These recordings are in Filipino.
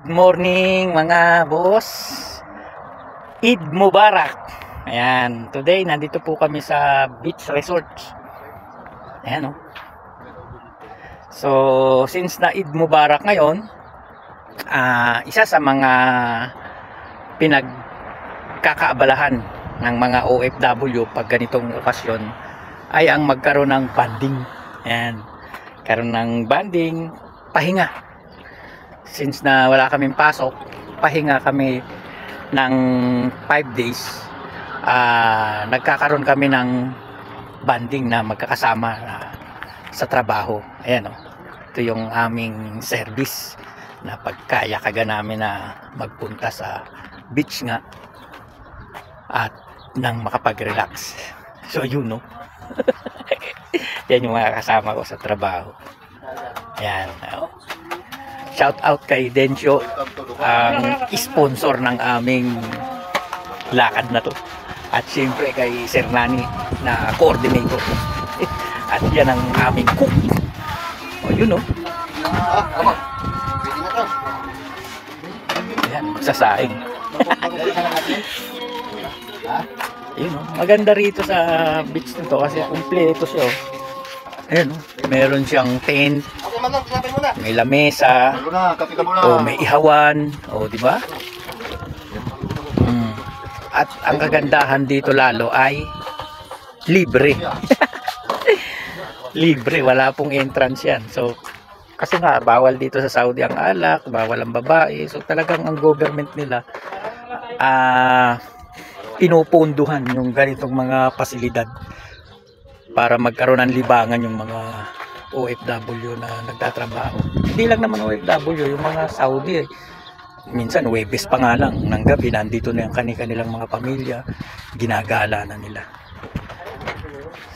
morning mga boss. Eid Mubarak. Ayan, today nandito po kami sa beach resort. Ayan oh. So, since na Eid Mubarak ngayon, isa sa mga pinagkakaabalahan ng mga OFW pag ganitong okasyon ay ang magkaroon ng banding. Ayan, karoon ng banding, pahinga. Since na wala kaming pasok, pahinga kami ng 5 days. Nagkakaroon kami ng banding na magkakasama sa trabaho. Ayan oh. Ito yung aming service na pagkayakaga namin na magpunta sa beach nga at nang makapag-relax. So yun no. Yan yung mga kasama ko sa trabaho. Ayan oh. Shout out kay Dencio, ang sponsor ng aming lakad na to. At siyempre kay Sir Nani na coordinator. At yan ang aming cook. O yun o. Ayan, magsasaing. Yun o. Maganda rito sa beach nito kasi kumpleto siya o. Ayan o. Meron siyang tent. May lamesa. O may ihawan. O diba? At ang kagandahan dito lalo ay libre. Libre, wala pong entrance yan. So, kasi nga, bawal dito sa Saudi ang alak, bawal ang babae. So, talagang ang government nila pinupunduhan yung ganitong mga pasilidad para magkaroon ng libangan yung mga OFW na nagtatrabaho. Hindi lang naman OFW, yung mga Saudi minsan Webes pa nga lang ng gabi nandito na yung kanilang mga pamilya, ginagala na nila.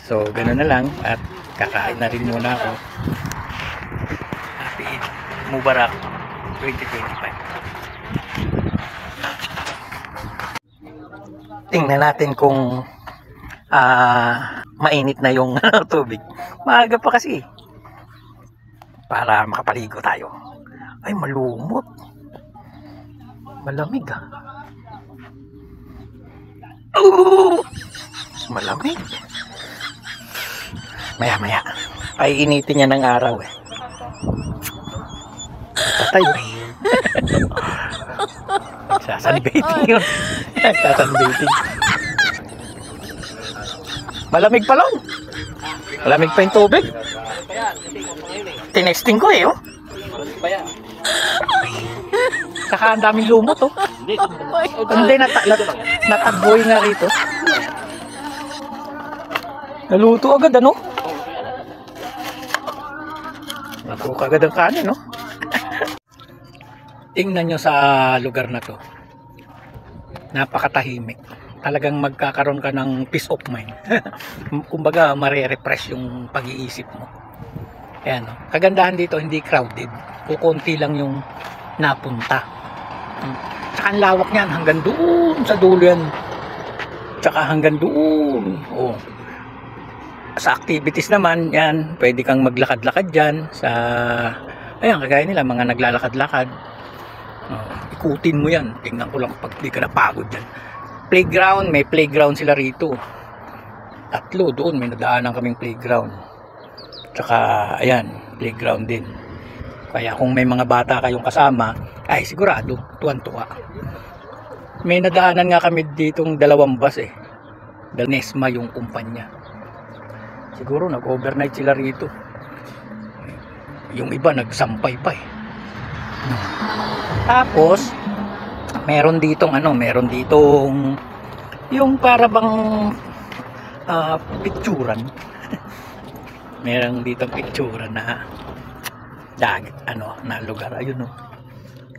So ganoon na lang at kakain na rin muna ako. Happy Eid Mubarak 2025. Tingnan natin kung mainit na yung tubig. Maaga pa kasi para makapaligo tayo. Ay malumot, malamig malamig. Maya ay initin niya ng araw eh. Patay sasanbating yun. Sasanbating. Malamig pa lang. Malamig pa yung tubig. Tinesting ko eh oh. Saka ang daming lumot oh. Hindi nataboy nga rito. Naluto agad ano? Naluto agad ang kanin no? Tingnan nyo sa lugar na to. Napakatahimik. Talagang magkakaroon ka ng peace of mind. Kumbaga mare-refresh yung pag-iisip mo. Ayan no? Kagandahan dito hindi crowded. Kukunti lang yung napunta. Tsaka ang lawak niyan hanggang doon sa dulo yan. Tsaka hanggang doon. Oh. Sa activities naman yan, pwede kang maglakad-lakad dyan sa, ayan kagaya nila mga naglalakad-lakad. Ikutin mo yan. Tingnan ko lang pag di ka napagod dyan. Playground, may playground sila rito. 3 doon, may nadaanan kaming playground. Tsaka ayan, playground din. Kaya kung may mga bata kayong kasama, ay sigurado, tuwan-tuwa. May nadaanan nga kami ditong 2 bus eh. Nesma yung kumpanya. Siguro nag-overnight sila rito. Yung iba nagsampay pa eh. Tapos, meron ditong yung para bang picturan. Meron ditong picturan na na lugar. Ayun oh.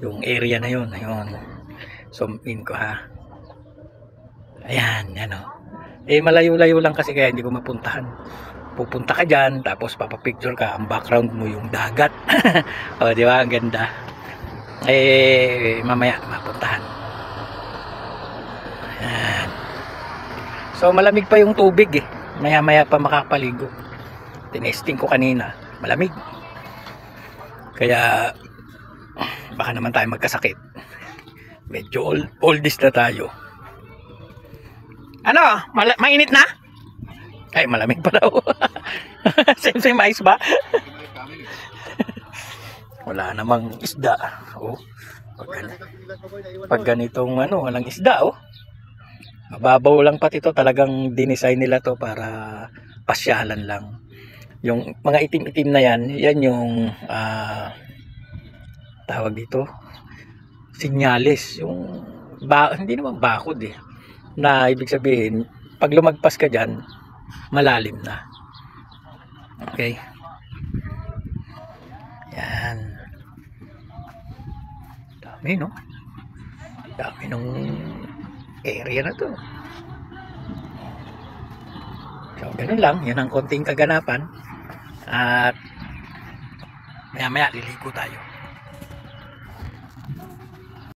Yung area na yun, ayun. Zoom in ko ha. Ayan, ano. Malayo-layo lang kasi kaya hindi ko mapuntahan. Pupunta ka dyan, tapos papapicture ka. Ang background mo yung dagat. O, di ba? Ang ganda. Mamaya mapuntahan. Ayan. So, malamig pa yung tubig eh. Maya-maya pa makapaligo. Tinesting ko kanina. Malamig. Kaya baka naman tayo magkasakit. Medyo oldies na tayo. Ano? Mainit na? Ay, malamig pa daw. Same ice ba? Wala namang isda. Oh. Pag ganitong ano, walang isda, oh. Mababaw lang pati ito, talagang dinesign nila to para pasyalan lang. Yung mga itim-itim na yan, yan yung tawag dito, sinyalis. Yung hindi naman bakod eh. Na ibig sabihin, pag lumagpas ka dyan, malalim na. Okay. Yan. Dami, no? Dami nung area na to. So, ganun lang. Yan ang konting kaganapan. At maya-maya liligo tayo.